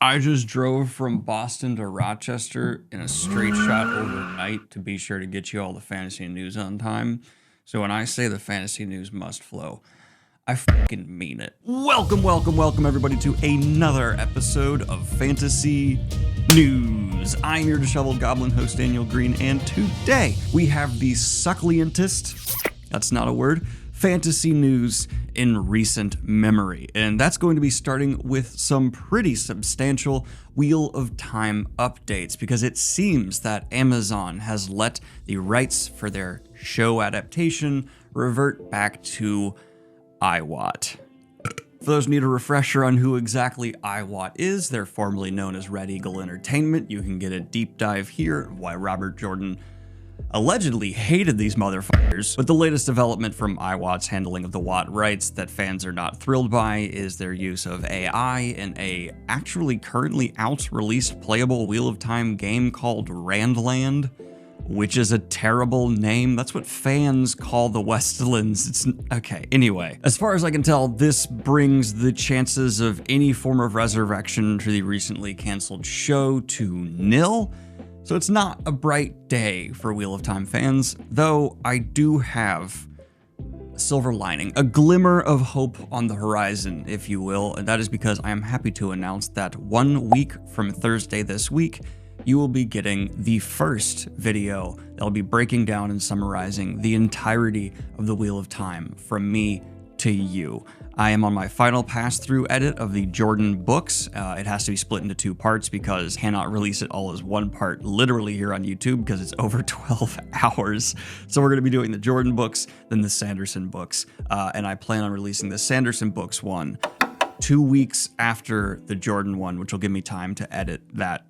I just drove from Boston to Rochester in a straight shot overnight to be sure to get you all the fantasy news on time. So when I say the fantasy news must flow, I fucking mean it. Welcome everybody to another episode of Fantasy News. I'm your disheveled goblin host, Daniel Greene, and today we have the succulentest, that's not a word, fantasy news in recent memory. And that's going to be starting with some pretty substantial Wheel of Time updates, because it seems that Amazon has let the rights for their show adaptation revert back to iWatt. For those who need a refresher on who exactly iWatt is, they're formerly known as Red Eagle Entertainment. You can get a deep dive here of why Robert Jordan allegedly hated these motherfuckers. But the latest development from iWatt's handling of the Watt rights that fans are not thrilled by is their use of AI in a actually currently out released playable Wheel of Time game called Randland, which is a terrible name. That's what fans call the Westlands. It's okay. Anyway, as far as I can tell, this brings the chances of any form of resurrection to the recently canceled show to nil. So it's not a bright day for Wheel of Time fans, though I do have a silver lining, a glimmer of hope on the horizon, if you will, and that is because I am happy to announce that 1 week from Thursday this week, you will be getting the first video that'll be breaking down and summarizing the entirety of the Wheel of Time from me to you. I am on my final pass-through edit of the Jordan books. It has to be split into 2 parts because I cannot release it all as one part literally here on YouTube because it's over 12 hours. So we're going to be doing the Jordan books, then the Sanderson books. And I plan on releasing the Sanderson books one 2 weeks after the Jordan one, which will give me time to edit that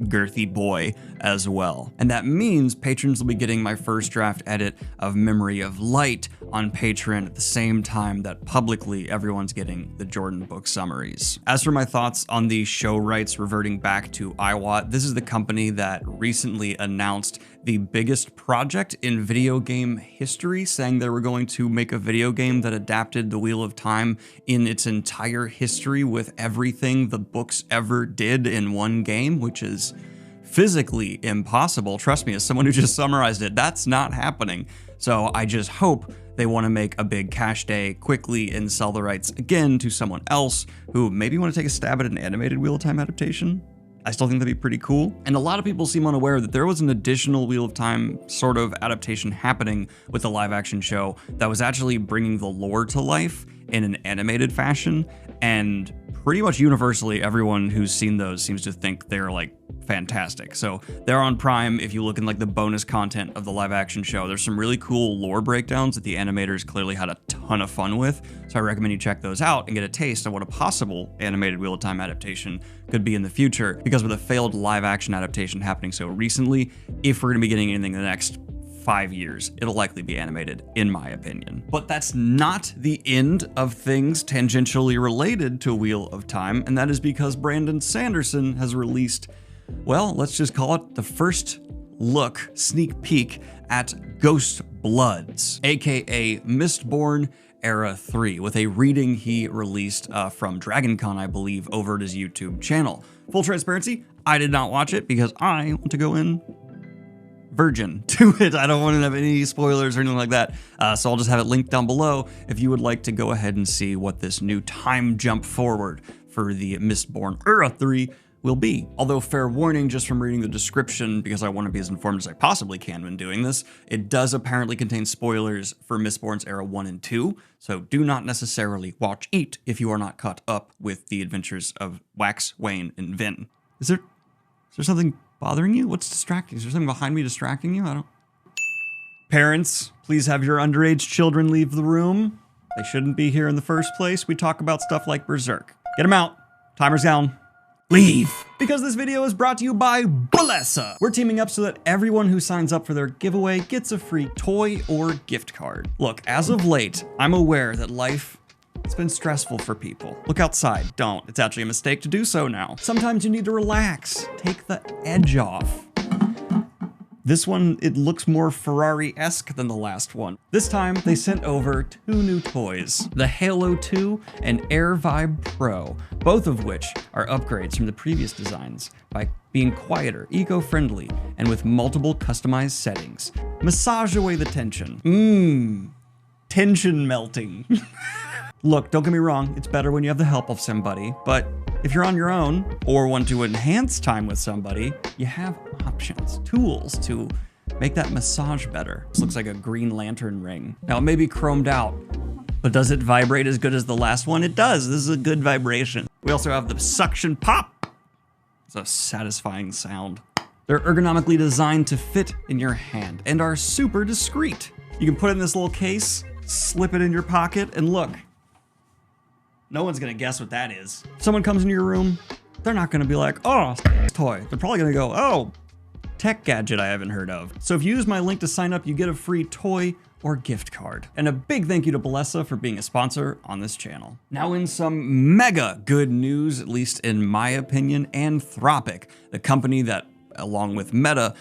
girthy boy as well. And that means patrons will be getting my first draft edit of Memory of Light on Patreon at the same time that publicly everyone's getting the Jordan book summaries. As for my thoughts on the show rights reverting back to iWatt, this is the company that recently announced the biggest project in video game history, saying they were going to make a video game that adapted the Wheel of Time in its entire history with everything the books ever did in one game, which is physically impossible. Trust me, as someone who just summarized it, that's not happening. So I just hope they want to make a big cash day quickly and sell the rights again to someone else who maybe want to take a stab at an animated Wheel of Time adaptation. I still think that'd be pretty cool. And a lot of people seem unaware that there was an additional Wheel of Time sort of adaptation happening with the live action show that was actually bringing the lore to life in an animated fashion. And pretty much universally, everyone who's seen those seems to think they're like fantastic. So they're on Prime. If you look in like the bonus content of the live action show, there's some really cool lore breakdowns that the animators clearly had a ton of fun with. So I recommend you check those out and get a taste of what a possible animated Wheel of Time adaptation could be in the future. Because with a failed live action adaptation happening so recently, if we're going to be getting anything in the next 5 years, it'll likely be animated, in my opinion. But that's not the end of things tangentially related to Wheel of Time, and that is because Brandon Sanderson has released, well, let's just call it the first look, sneak peek at Ghostbloods, aka Mistborn Era 3, with a reading he released from DragonCon, I believe, over at his YouTube channel. Full transparency, I did not watch it because I want to go in virgin to it. I don't want to have any spoilers or anything like that. So I'll just have it linked down below if you would like to go ahead and see what this new time jump forward for the Mistborn Era 3 will be. Although fair warning, just from reading the description, because I want to be as informed as I possibly can when doing this, it does apparently contain spoilers for Mistborn's Era 1 and 2, so do not necessarily watch 8 if you are not caught up with the adventures of Wax, Wayne, and Vin. Is there something bothering you? What's distracting? Is there something behind me distracting you? I don't... Parents, please have your underage children leave the room. They shouldn't be here in the first place. We talk about stuff like Berserk. Get them out. Timer's down. Leave. Because this video is brought to you by Blessa. We're teaming up so that everyone who signs up for their giveaway gets a free toy or gift card. Look, as of late, I'm aware that life, it's been stressful for people. Look outside. Don't. It's actually a mistake to do so now. Sometimes you need to relax. Take the edge off. This one, it looks more Ferrari-esque than the last one. This time, they sent over 2 new toys, the Halo 2 and Air Vibe Pro, both of which are upgrades from the previous designs by being quieter, eco-friendly, and with multiple customized settings. Massage away the tension. Tension melting. Look, don't get me wrong, it's better when you have the help of somebody, but if you're on your own or want to enhance time with somebody, you have options, tools to make that massage better. This looks like a Green Lantern ring. Now, it may be chromed out, but does it vibrate as good as the last one? It does. This is a good vibration. We also have the suction pop. It's a satisfying sound. They're ergonomically designed to fit in your hand and are super discreet. You can put it in this little case, slip it in your pocket, and look. No one's gonna guess what that is. If someone comes into your room, they're not gonna be like, oh, toy. They're probably gonna go, oh, tech gadget I haven't heard of. So if you use my link to sign up, you get a free toy or gift card. And a big thank you to Balessa for being a sponsor on this channel. Now in some mega good news, at least in my opinion, Anthropic, the company that along with Meta,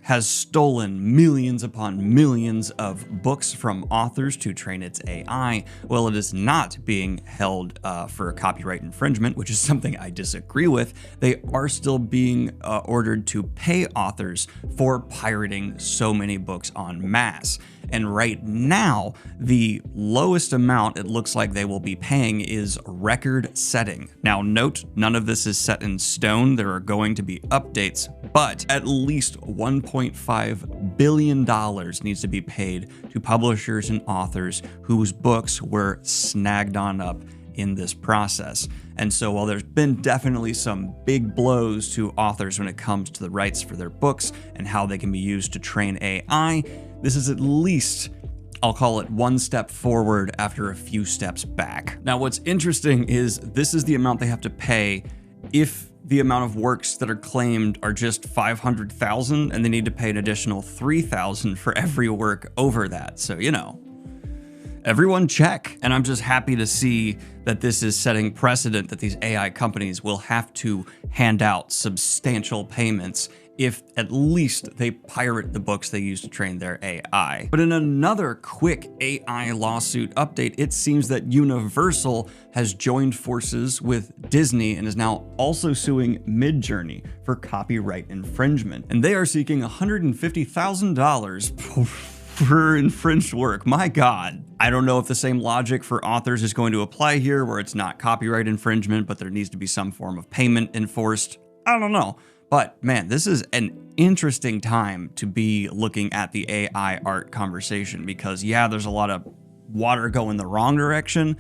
has stolen millions upon millions of books from authors to train its AI. Well, it is not being held for copyright infringement, which is something I disagree with. They are still being ordered to pay authors for pirating so many books en masse. And right now, the lowest amount it looks like they will be paying is record setting. Now note, none of this is set in stone. There are going to be updates, but at least $1.5 billion needs to be paid to publishers and authors whose books were snagged on up in this process. And so while there's been definitely some big blows to authors when it comes to the rights for their books and how they can be used to train AI, this is at least, I'll call it, one step forward after a few steps back. Now, what's interesting is this is the amount they have to pay if the amount of works that are claimed are just 500,000 and they need to pay an additional 3,000 for every work over that. So, you know, everyone check. And I'm just happy to see that this is setting precedent that these AI companies will have to hand out substantial payments if at least they pirate the books they use to train their AI. But in another quick AI lawsuit update, it seems that Universal has joined forces with Disney and is now also suing Midjourney for copyright infringement. And they are seeking $150,000 for infringed work. My God. I don't know if the same logic for authors is going to apply here, where it's not copyright infringement, but there needs to be some form of payment enforced. I don't know. But man, this is an interesting time to be looking at the AI art conversation because, yeah, there's a lot of water going the wrong direction,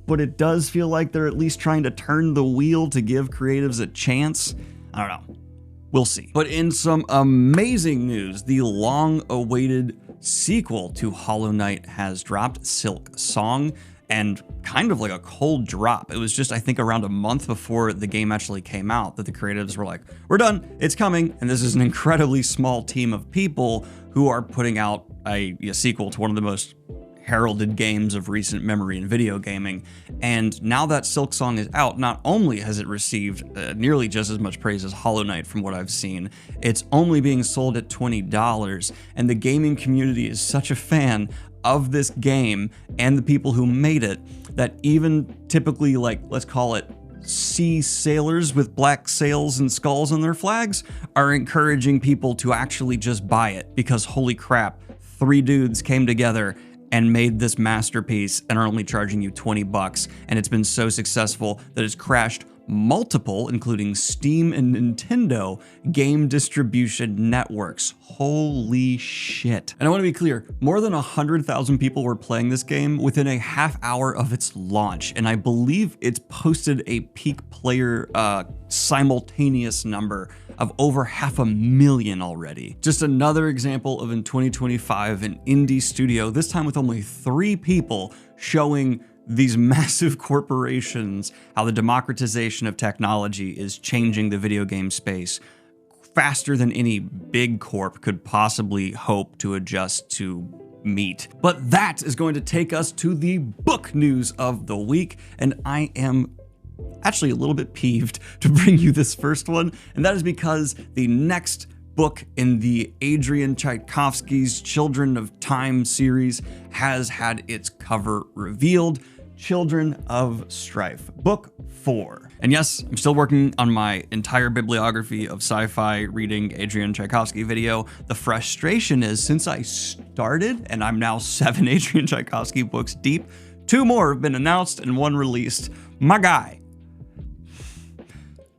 but it does feel like they're at least trying to turn the wheel to give creatives a chance. I don't know. We'll see. But in some amazing news, the long-awaited sequel to Hollow Knight has dropped, Silksong, and kind of like a cold drop. It was just, I think, around a month before the game actually came out that the creatives were like, we're done, it's coming. And this is an incredibly small team of people who are putting out a sequel to one of the most heralded games of recent memory in video gaming. And now that Silksong is out, not only has it received nearly just as much praise as Hollow Knight from what I've seen, it's only being sold at $20. And the gaming community is such a fan of this game and the people who made it that even typically, like, let's call it sea sailors with black sails and skulls on their flags, are encouraging people to actually just buy it because, holy crap, 3 dudes came together and made this masterpiece and are only charging you 20 bucks. And it's been so successful that it's crashed multiple, including Steam and Nintendo, game distribution networks. Holy shit. And I want to be clear, more than 100,000 people were playing this game within a half hour of its launch. And I believe it's posted a peak player simultaneous number of over 500,000 already. Just another example of, in 2025, an indie studio, this time with only 3 people, showing these massive corporations how the democratization of technology is changing the video game space faster than any big corp could possibly hope to adjust to meet. But that is going to take us to the book news of the week, and I am actually a little bit peeved to bring you this first one, and that is because the next book in the Adrian Tchaikovsky's Children of Time series has had its cover revealed. Children of Strife, Book 4. And yes, I'm still working on my entire bibliography of sci-fi reading Adrian Tchaikovsky video. The frustration is, since I started, and I'm now 7 Adrian Tchaikovsky books deep, 2 more have been announced and 1 released. My guy,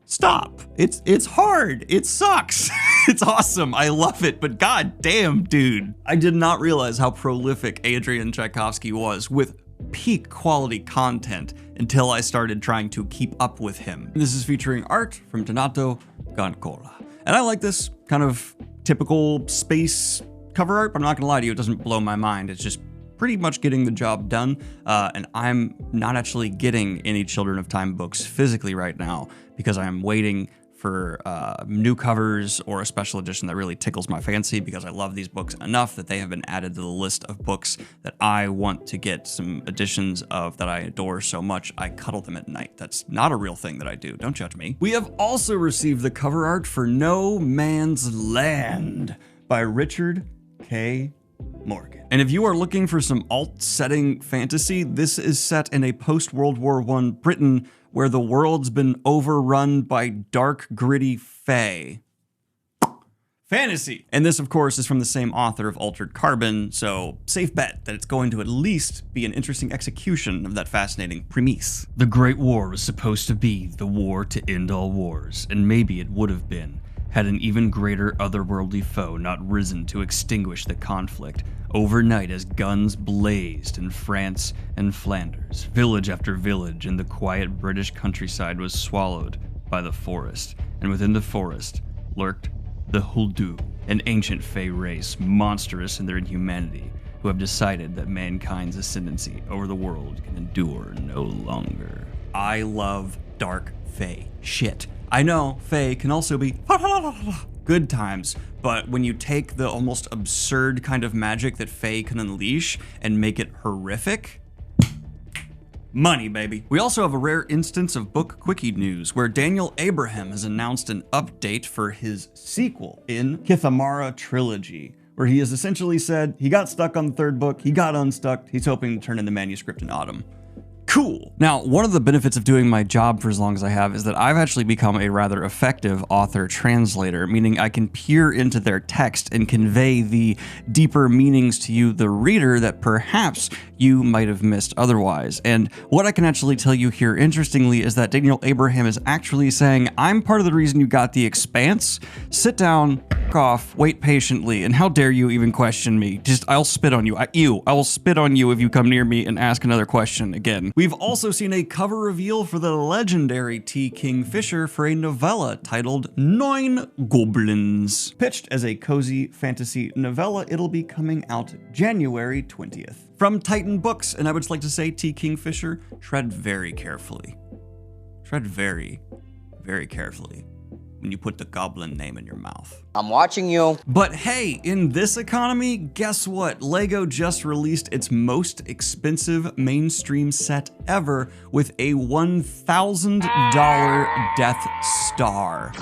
stop. It's hard. It sucks. It's awesome. I love it, but god damn, dude. I did not realize how prolific Adrian Tchaikovsky was with peak quality content until I started trying to keep up with him. This is featuring art from Donato Goncola. And I like this kind of typical space cover art, but I'm not gonna lie to you, it doesn't blow my mind. It's just pretty much getting the job done. And I'm not actually getting any Children of Time books physically right now because I am waiting for new covers or a special edition that really tickles my fancy, because I love these books enough that they have been added to the list of books that I want to get some editions of that I adore so much I cuddle them at night. That's not a real thing that I do. Don't judge me. We have also received the cover art for No Man's Land by Richard K. Morgan. And if you are looking for some alt-setting fantasy, this is set in a post-World War I Britain where the world's been overrun by dark, gritty fae. Fantasy! And this, of course, is from the same author of Altered Carbon, so safe bet that it's going to at least be an interesting execution of that fascinating premise. The Great War was supposed to be the war to end all wars, and maybe it would have been, had an even greater otherworldly foe not risen to extinguish the conflict. Overnight, as guns blazed in France and Flanders, village after village in the quiet British countryside was swallowed by the forest, and within the forest lurked the Huldu, an ancient Fey race, monstrous in their inhumanity, who have decided that mankind's ascendancy over the world can endure no longer. I love dark Fey shit. I know Fae can also be good times, but when you take the almost absurd kind of magic that Fae can unleash and make it horrific, money, baby. We also have a rare instance of book quickie news where Daniel Abraham has announced an update for his sequel in Kithamara Trilogy, where he has essentially said he got stuck on the 3rd book, he got unstuck, he's hoping to turn in the manuscript in autumn. Cool. Now, one of the benefits of doing my job for as long as I have is that I've actually become a rather effective author translator, meaning I can peer into their text and convey the deeper meanings to you, the reader, that perhaps you might have missed otherwise. And what I can actually tell you here, interestingly, is that Daniel Abraham is actually saying, I'm part of the reason you got The Expanse. Sit down, off, wait patiently, and how dare you even question me? I'll spit on you. I will spit on you if you come near me and ask another question again. We've also seen a cover reveal for the legendary T. Kingfisher for a novella titled 9 Goblins. Pitched as a cozy fantasy novella, it'll be coming out January 20th. From Titan Books, and I would just like to say, T. Kingfisher, tread very carefully. Tread very, very carefully when you put the goblin name in your mouth. I'm watching you. But hey, in this economy, guess what? LEGO just released its most expensive mainstream set ever with a $1,000 Death Star.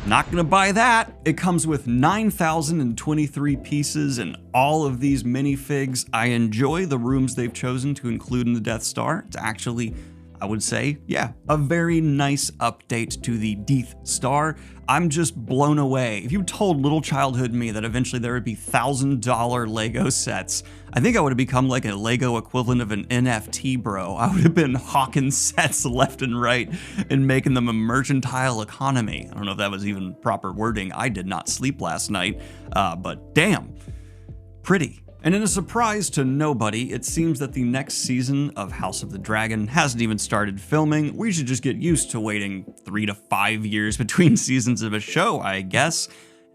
Not gonna buy that. It comes with 9,023 pieces and all of these minifigs. I enjoy the rooms they've chosen to include in the Death Star. It's actually, I would say, yeah, a very nice update to the Death Star. I'm just blown away. If you told little childhood me that eventually there would be $1,000 LEGO sets, I think I would have become like a LEGO equivalent of an NFT, bro. I would have been hawking sets left and right and making them a mercantile economy. I don't know if that was even proper wording. I did not sleep last night, but damn, pretty. And in a surprise to nobody, it seems that the next season of House of the Dragon hasn't even started filming. We should just get used to waiting 3 to 5 years between seasons of a show, I guess.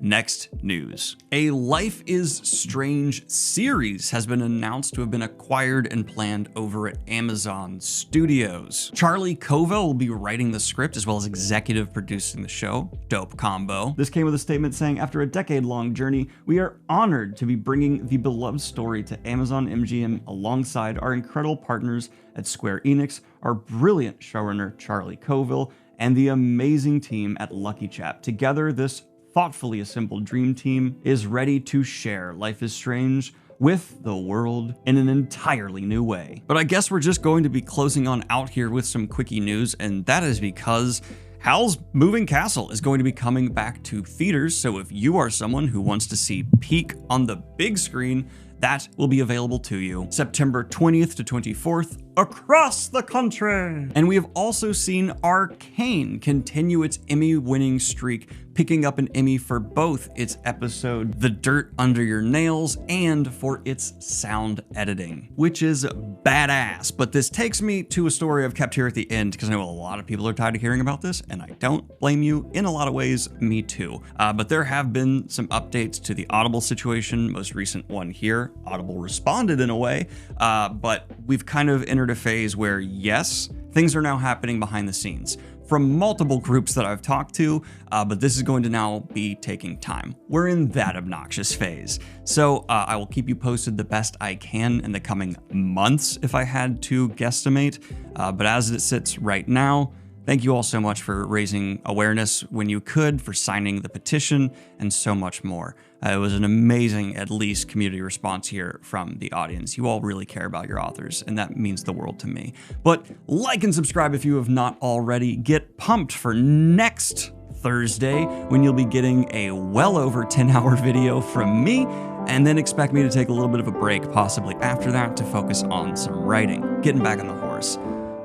Next news. A Life is Strange series has been announced to have been acquired and planned over at Amazon Studios. Charlie Covell will be writing the script as well as executive producing the show. Dope combo. This came with a statement saying, after a decade-long journey, we are honored to be bringing the beloved story to Amazon MGM alongside our incredible partners at Square Enix, our brilliant showrunner Charlie Covell, and the amazing team at Lucky Chap. Together, this thoughtfully assembled dream team is ready to share Life is Strange with the world in an entirely new way. But I guess we're just going to be closing on out here with some quickie news, and that is because Howl's Moving Castle is going to be coming back to theaters, so if you are someone who wants to see Peak on the big screen, that will be available to you September 20th to 24th across the country. And we have also seen Arcane continue its Emmy-winning streak, picking up an Emmy for both its episode The Dirt Under Your Nails and for its sound editing, which is badass. But this takes me to a story I've kept here at the end because I know a lot of people are tired of hearing about this, and I don't blame you. In a lot of ways, me too. But there have been some updates to the Audible situation, most recent one here. Audible responded in a way, but we've kind of entered a phase where, yes, things are now happening behind the scenes from multiple groups that I've talked to, but this is going to now be taking time. We're in that obnoxious phase. So I will keep you posted the best I can in the coming months if I had to guesstimate, but as it sits right now, thank you all so much for raising awareness when you could, for signing the petition, and so much more. It was an amazing, at least, community response here from the audience. You all really care about your authors, and that means the world to me. But like and subscribe if you have not already. Get pumped for next Thursday when you'll be getting a well over 10-hour video from me, and then expect me to take a little bit of a break, possibly after that, to focus on some writing. Getting back on the horse.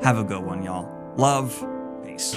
Have a good one, y'all. Love. Peace.